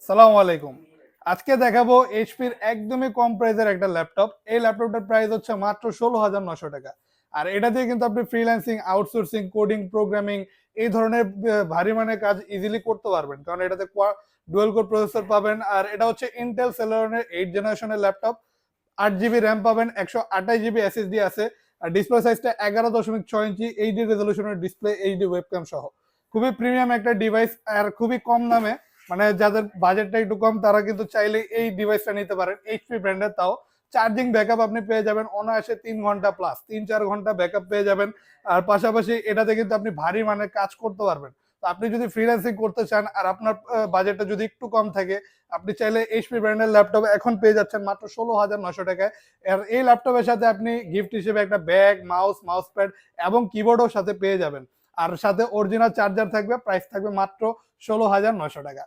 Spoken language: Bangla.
সালামু আলাইকুম। আজকে দেখাবো এইচপির একদমই কম প্রাইসের একটা ল্যাপটপ। এই ল্যাপটপটার প্রাইস হচ্ছে মাত্র 16,900 টাকা। আর এটা দিয়ে কিন্তু আপনি ফ্রিল্যান্সিং, আউটসোর্সিং, কোডিং, প্রোগ্রামিং এই ধরনের ভারী মানের কাজ ইজিলি করতে পারবেন, কারণ এটাতে ডুয়েল কোর প্রসেসর পাবেন। আর এটা হচ্ছে ইন্টেল সেলেরনের 8 জেনারেশনের ল্যাপটপ। 8 জিবি র্যাম পাবেন, 128 জিবি এসএসডি আছে। আর ডিসপ্লে সাইজটা 11.6 ইঞ্চি, এইচডি রেজলিউশনের ডিসপ্লে, এইচডি ওয়েবক্যাম সহ। খুবই প্রিমিয়াম একটা ডিভাইস আর খুবই কম দামে। মানে যাদের বাজেটটা একটু কম তারা কিন্তু চাইলে এই ডিভাইসটা নিতে পারেন, এইচপি ব্র্যান্ডের। তাও চার্জিং ব্যাকআপ আপনি পেয়ে যাবেন অনায়াসে 3 ঘন্টা প্লাস, 3-4 ঘন্টা ব্যাকআপ পেয়ে যাবেন। আর পাশাপাশি এটাতে কিন্তু আপনি ভারী মানের কাজ করতে পারবেন। তো আপনি যদি ফ্রিল্যান্সিং করতে চান আর আপনার বাজেটটা যদি একটু কম থাকে, আপনি চাইলে এইচপি ব্র্যান্ডের ল্যাপটপ এখন পেয়ে যাচ্ছেন মাত্র 16,900 টাকায়। আর এই ল্যাপটপের সাথে আপনি গিফট হিসেবে একটা ব্যাগ, মাউস প্যাড এবং কিবোর্ডও সাথে পেয়ে যাবেন। আর সাথে অরিজিনাল চার্জার থাকবে। প্রাইস থাকবে মাত্র 16,900 টাকা।